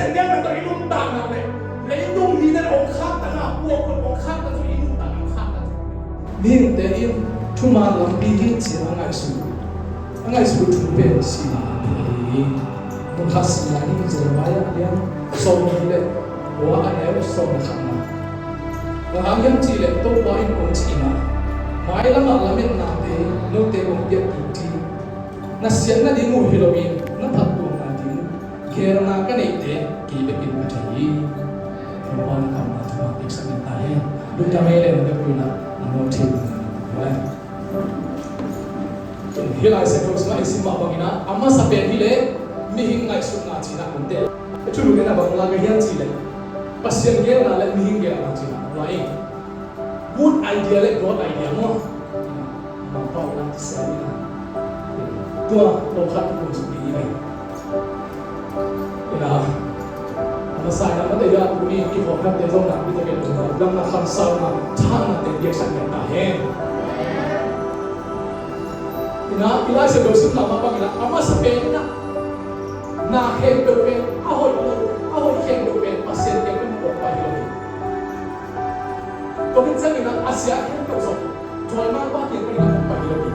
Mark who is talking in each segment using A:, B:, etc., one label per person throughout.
A: pasien dia mentor ilmu tanah le. Leidung hina ongkhat tanah buat ongkhat tanah ilmu tanah ongkhat tanah. Ning tein cuma lambi hinci angai su tumpe si ongkhat silani Jeremiah dia somi le wa anel som khana. Ang cile to poin kong cina. Mai lama lamin na te no te kong dia puti. Na sian na di mo Halloween na patto na di mo. Kaya na ka na ite kibe pinutay. Pon ka na tuma examen tayo. Duta may le na puna ano tin. Hilai sa kong sa isimba bangina ama sa penhile mihing ngai su na cina kunte. Chulu na bang laga yan cile. Pasien dia na le mihing dia na cina. Lain, good idea le good idea mo. Mantau nanti saya ni. Tua lompat pun seperti ini. Ina, saya nama dia punya kihok nak dia nak kita kena dalam nak hamsal nak cang nak dia sangat tahen. Ina, ila sedosin nama apa ina? Ama sepen na hen dopen, ahoy hen dopen pasien dia pun berapa hilang. Kau bisa dengan Asia yang kau sok, jual mana yang kau nak bagi lagi.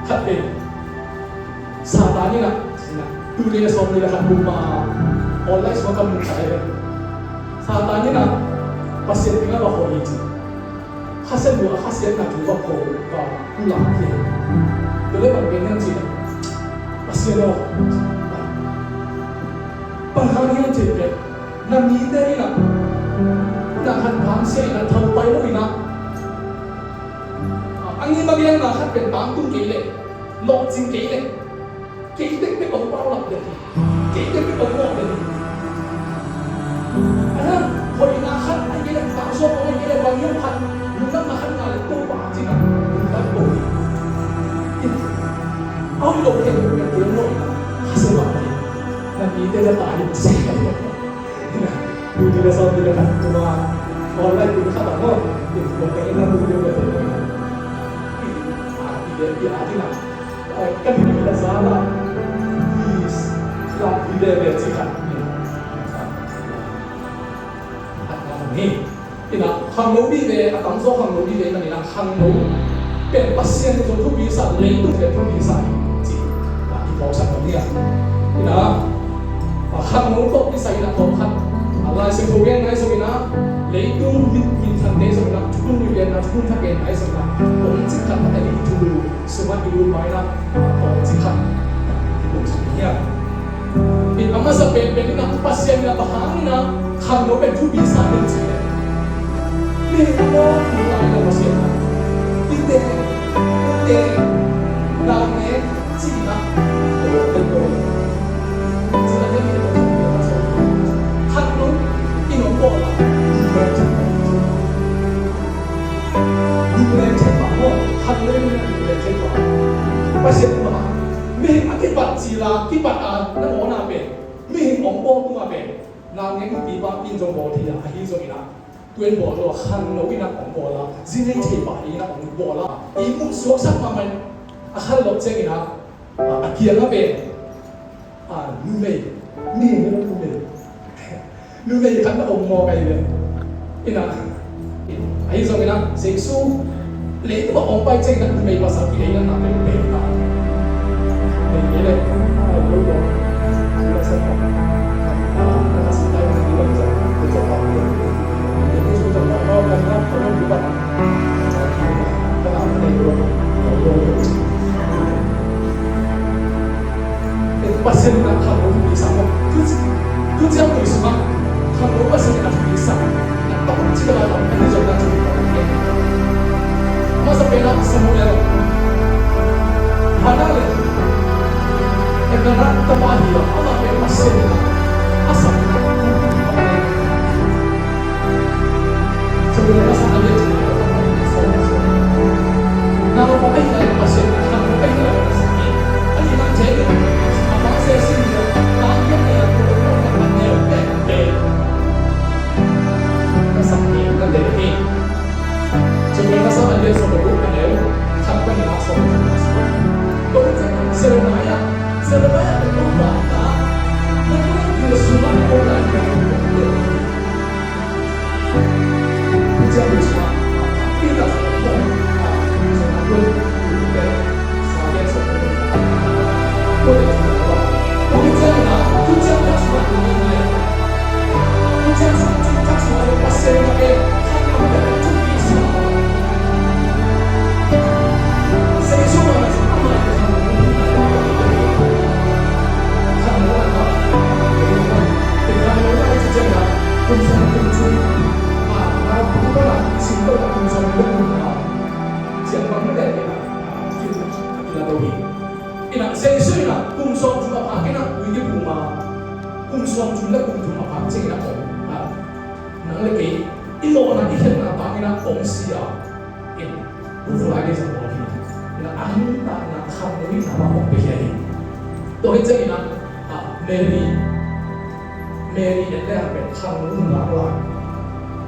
A: Hati, saat ini nak, dunia semua ni dah rumah, online semua kamu cari. Saat ini nak, pasien tinggal bawa ini, hasil nak jual bawa pulang ke, boleh berbeza sih. Pasien lo, perharian cekek. Nami dari nak han bangsa nak tahu pai lo ina. Angin bagian nak han pen bangtung kile, lok jing kile, kile pe orang bawa lagi, kile pe orang lagi. Ada kau ina han angin nak bangsa orang kile bagian han, lunak nak han kali tu bangsa nak, lunak boleh. Awak lo boleh dia lo hasil apa? Nami dari tadi sih. Dunia sama dia kan cuma online itu kata mau itu kayaknya dunia betul. Dia hati nak kan tidak salah. Is lah dia bercakap. Ni, ina hanglo di le, atang so hanglo di le, ina hanglo pen pasien itu tu bisa le tu dia tu bisa. Ji, lah di bawah sana dia. Ina hanglo tu bisa ina tongkat. Allah sebagai ngai sebina, leitung min thande sebina, tukun yulian na tukun thake ngai sebina, orang cikat tadi itu dulu, semua dulu mainan orang cikat, itu sebenarnya. Ini ama sampai nak pasien nak bahang na, kalau betul bisa mencari. Ini semua kita pasien. Inte, namanya Cina, betul. Cina ni bola, dunia cepat, hari ini dunia cepat. Pasien mana? Mih akibat cila, akibat nak orang apa? Mih orang tu apa? Nangeng tiba pinjam bodi lah, ahi zona. Tuan bola, han lo ina orang bola, zini cepat ina orang bola. Ibu suasana maman, ahal lo cek ina, akhir apa? Lumei, ni lumei. Lu ni kan ông mò cái gì ina ai zo ina seksu le to ông pai cheng na mei ba sa ki ina na me pe ta ni le lo lo la sa ta na sa ta ni lo sa ko sa pa ni ko su ta na ba na ko ni ba ta na ni lo pasien na ka mo ni sa mo tu jiang tu什么kalau pasien nak bisa, nak tahu cerita apa ini juga cerita. Masa pernah semula, mana le? Karena tempat dia, apa yang pasien asal. Sebenarnya sangat dia cerita. Nama apa yang pasien, nama apa yang pasien. Ani nak jadi apa sesi dia, tanya dia sakit dan dari sebenarnya sama dia sama bukan ya, sampai nak sama. Kalau saya seremaya swang chung la kum thum apa ching na om nang le ke imo na ikhen na pa ina om sia in ufla ke sa mo hi ina ahim ta na kham ni na ma om pe hi to hi chang ina Mary and there have been kham nu na la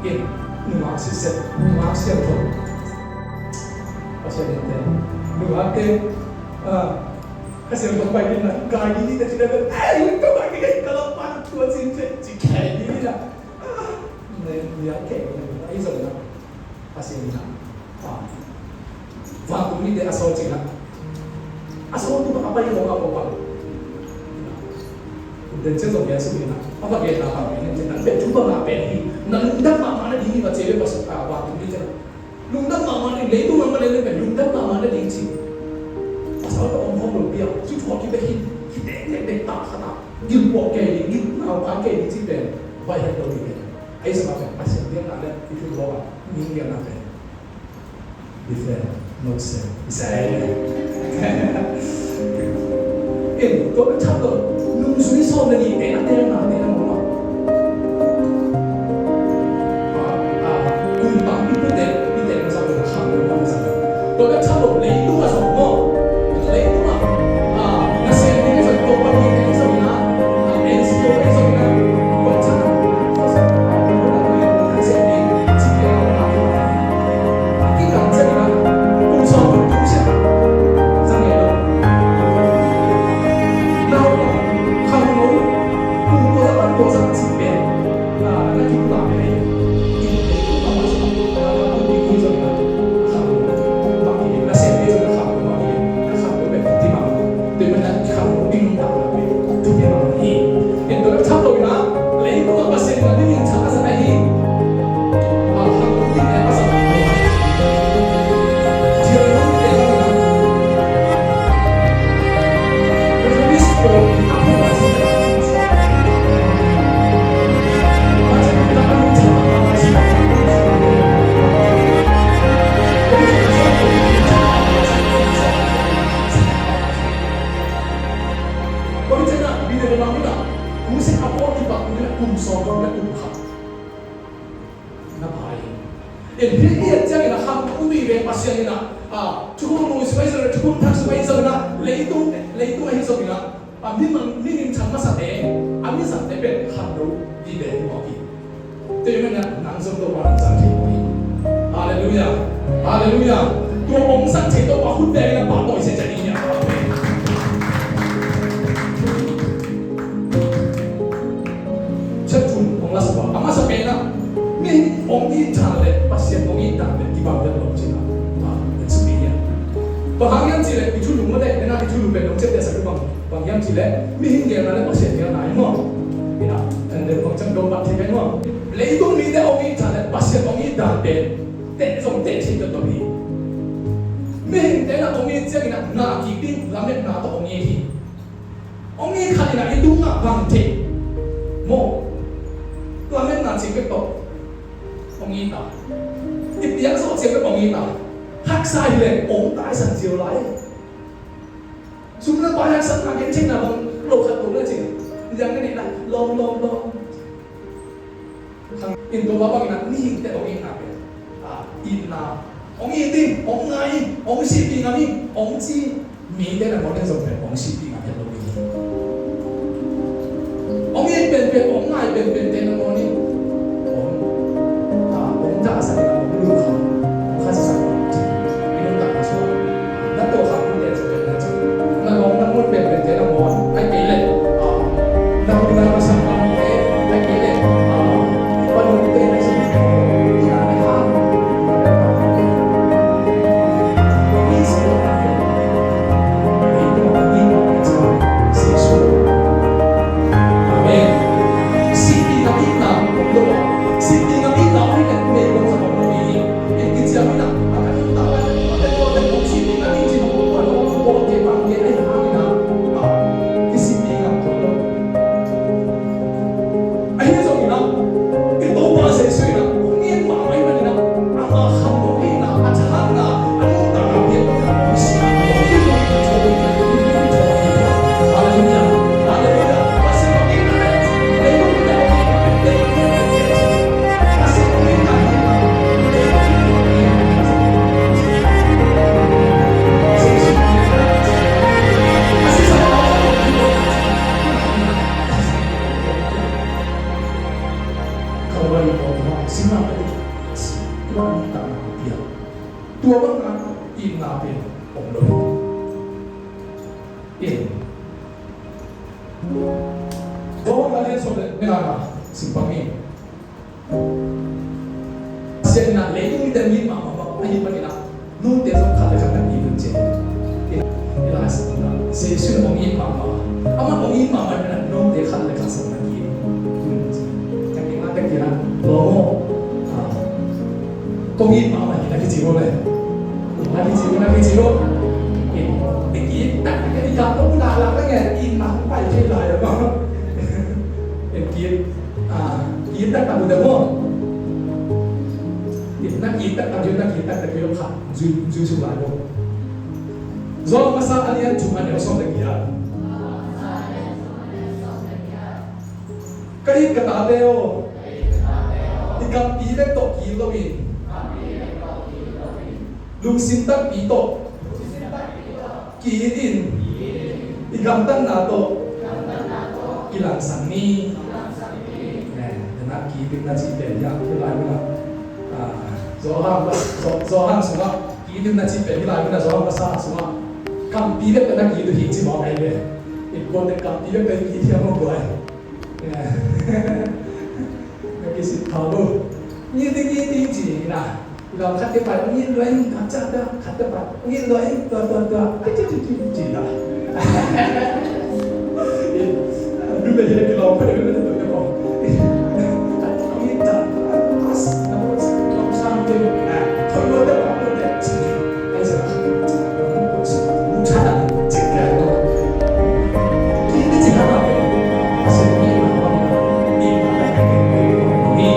A: in nu ma si set nu ma sia to pasal ni nu ma ke kasi ang pagpagin na gagi ni na sinabi, ay, yung pagpagin na kalapan ko si Kenny na. Niya Kenny na, ay isa na. Kasi na, waktu ni dia asal cina, asal tu apa yang mau apa? Dan cuma biasa ni na, apa dia nak apa ni? Nanti cuba nak pergi, nanti mama ni ini baca dia pasal waktu ni cina. Lungdam mama ni, lepas mama ni lepas, lungdam mama ni tinggi. Pasal tu orang orang biar, cuma kita hit tak kata, gilbok kaya ni, gil apa kaya ni sih ben, bayar tu ni. Ayah sebabnya pasal dia nak ada itu bawa minggu nak ben. Different, not same. Saya. Tu macam tu, nunggu soal ni, enak nak mana. Kumpang itu masa tu nak hamil masa. Tu macam tu, lepas tu masa tu. Bawa kalian sobat negara simpangi. Siapa nak lagi kita ni mama ahi bagi nak. Nu dia tu kata kata ni tu je. Ila sebenarnya sesuatu orang mama. Ama orang mama dengan nu dia kata kata sebenarnya. Jadi mana kira lomo. Orang mama kita kecil boleh. Lagi kecil. Ini tak kena jatuh pun dah lah kan? Imam pai cai lah ya bang. Kita tak boleh mau. Kita tak boleh kham. Jujur lah bang. Zon masa alian cuma dia osong lagi ya. Kali kata dia, ikam pilih tok kilo ini. Lung sintak pito. Kiin ikam tan nato ilang sangni nak kiin na si ben ya ilai na zohan semua kiin na si ben ilai na zohan pasal semua kam pilih na kiin tu hiji mau aje ikut de kam pilih na kiin dia mau buat nak kisi tahu ni ji naเราคัดไปนี่เลยคัดจ้าได้คัดไปนี่เลยตัวจีน่ะดูเลยที่เราไปดูเลยตัวเดียวนี่จ้าอัสน้ำมันลองสร้างตัวนะทำตัวเดียวตัวเดียวจริงไอ้เจ้ามุชาจริงแก่ตัวที่นี่จริงอะไรสิ่งนี้มันนี่นี่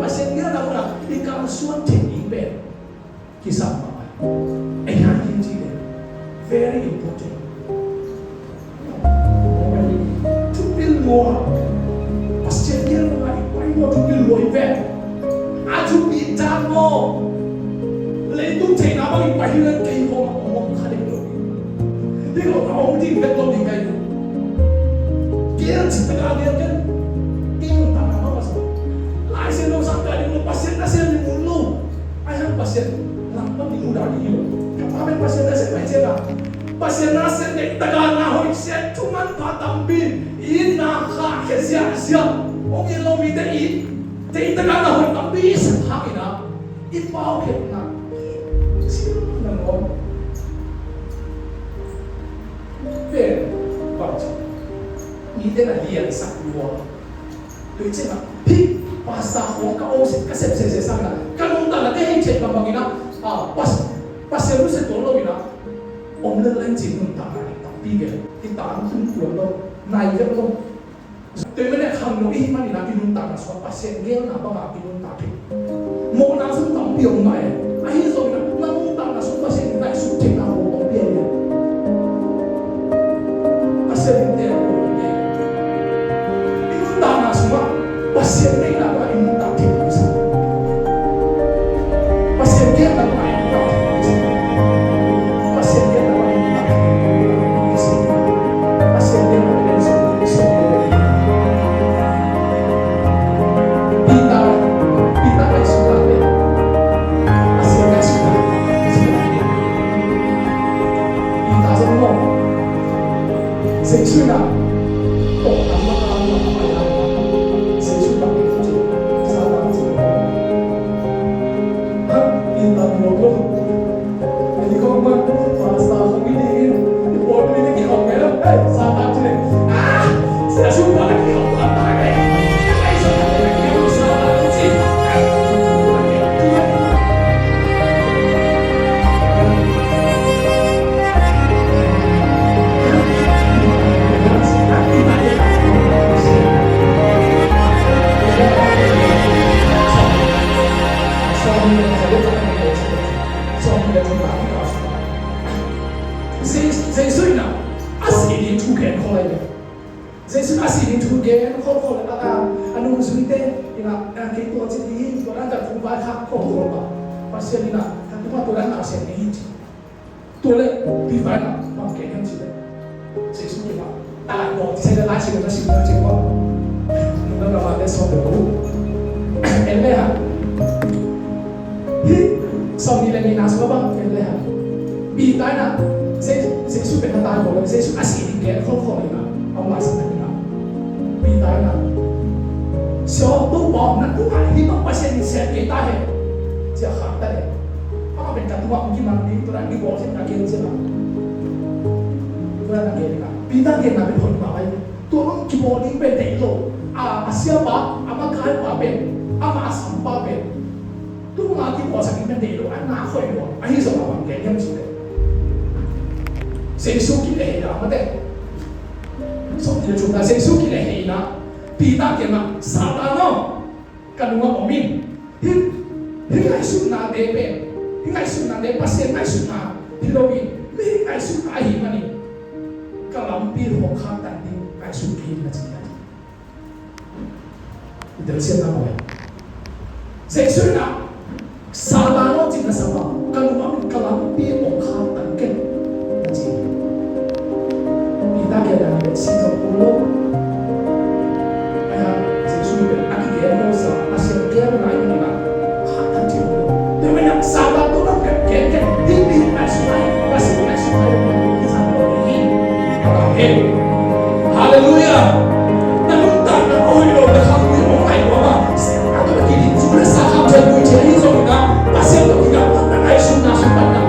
A: pasien dia nak mana ikan suan tinggi ben kisah apa yang ini very important to build more pasien dia nak ipai more to build more event aju bicara more letung cina apa ipai hilang kayak ngomong kali itu dia ngomong di betul di kayak dia cerita dia kan tim tanah apa sih pasien lo sampai di pasien di mulu ayam pasien lambat di udara di hidup kapan pasien macam lah pasien di tengah nahui saya cuma patambi ina kah kesia oke lo minta di tengah nahui tapi sekarang ina ipau kena siapa nangom baca ini dengan dia sakwa tu cina pasal orang kau kasih sana kalau tak ada yang cek bang ina pas yang lu setolong ina om lain cik tak ada tapi kita antum pulang naik ke lo tu mana kamu ini mana nak pinun tak so pasien dia nak apa pinun tak mau langsung tampil om naik akhir so ina namun tak so pasien naik suci nak mau tampil dia pasien dia pinun tak semua pasien dia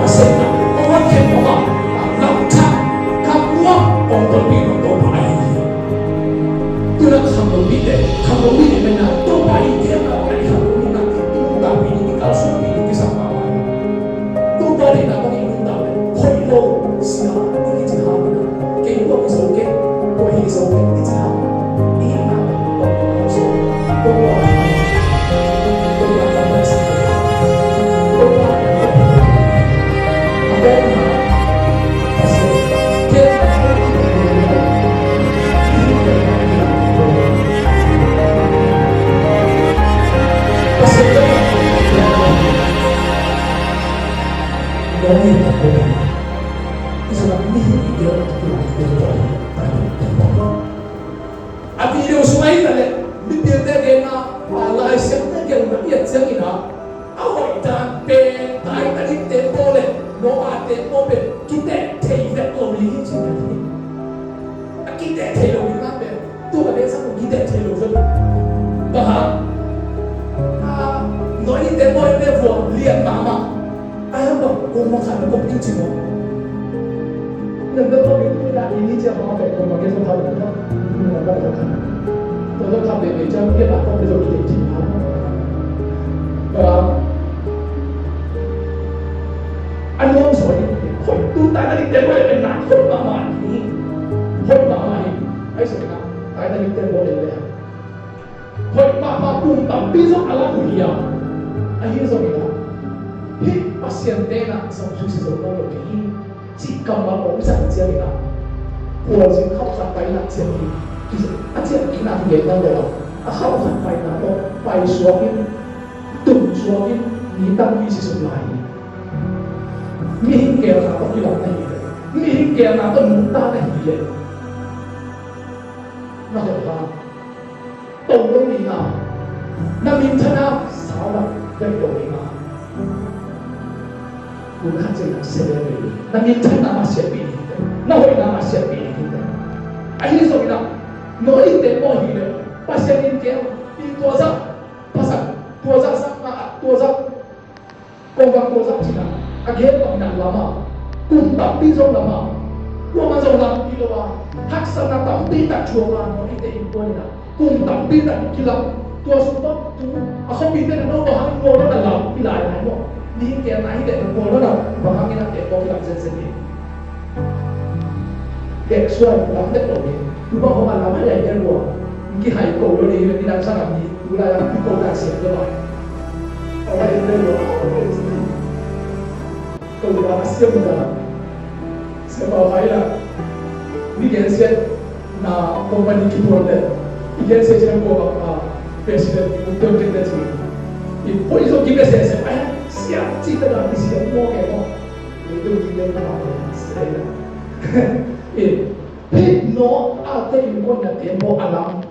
A: Pasien pasien dia.
B: Dari kampung Islam ini dia berdoa pada tempat.
A: Abi dia usai tadi, dia terkena Allah siapa yang dia cakap, awak dah tai tadi tempo le, doa tempo be, kita tidak boleh cakap ni. Kita tidak boleh apa, tu ada sama kita tidak boleh. Bahkan, noi tempo ini buat lihat mama. Ayam kau mau kan kau pinjam mo. Nanti kau itu dah ini siapa kau kau pakai tu tahu tak? Nanti kau kan. Kalau kau beli jam dia tak kau boleh beli jam. Anu orang soal kau tu tak ada di tempat yang nak kau mama ni. Kau mama ni, ayah sekarang tak ada di tempat yang lain. Kau mama pun tak bisa alam dunia. Ayah sekarang. Hi pasien tena sa susi sa mo ke hi si kama mo sa tia ina ko si khau sa pai na tia hi ki a tia ina ye na de a khau sa pai na mo pai suakin tum suakin ni tam ni si su lai mi hin ke na ko ki la na hi mi hin ke na ko nu ta na hi ye na ho ba to lo ni na min thana sa la de to ni na bukan saja sebenarnya, namun cara masih pilih kita, namun nama masih pilih kita. Akhirnya so kita, noi tempo hidup, pasien ini di tuasa, pasang sama tuasa, konggang tuasa Cina, akhirnya kita lama, kumpak pisau lama, masuk lama di luar, hak sana tak tidak cuma noi tempo ini, kumpak tidak kilau tuasa tu, aku pintar no bahan ngoro dalam pilai mo. Ni kaya nahi deh, kalau nak bahangin nanti, kau bilang sendiri. Dek suai, lam dek lagi. Lupa orang lama yang dia luar. Mungkin hai kau lori, dia bilang sana ni, gula yang kau dah siap lepas. Orang yang dia luar, kau dah siap dah. Sebab hai lah. Ni kan siap, na company kita ada. Ini siap jangan kau presiden untuk kita sini. Ini polis kita siap. Siap cita dah siap mau ke mau itu kita nak saya no ada ilmu nak tempo alam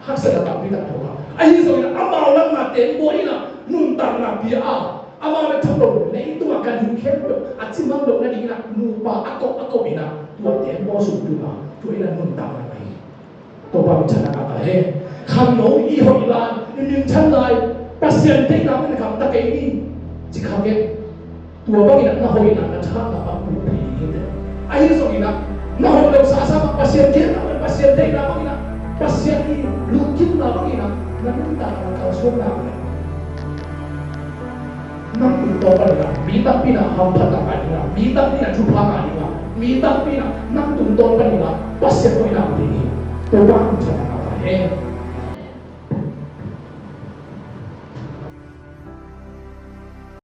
A: hak saya tak bisa tahu akhirnya soalnya amal orang nak tempo ini nuntang nak biar amal nak tahu itu akan hidup acim mandok nak ini lupa aku bina dua tempo sudah tu ini nuntang lagi tu baru cara apa kalau ihok ilan ini cara pasien tidak nak tak ini jika dia dua bagi nak hoi nak cakap apa pun ini, akhir so ina nak hoi dah sama pasien dia nak pasien dia nak bagi nak pasien ini lukin nak bagi nak minta nak kau semua nak minta apa minta pina hampa tak ada minta pina cuba ada minta pina nak tuntut apa pasien kau nak bagi tu bang cakap apa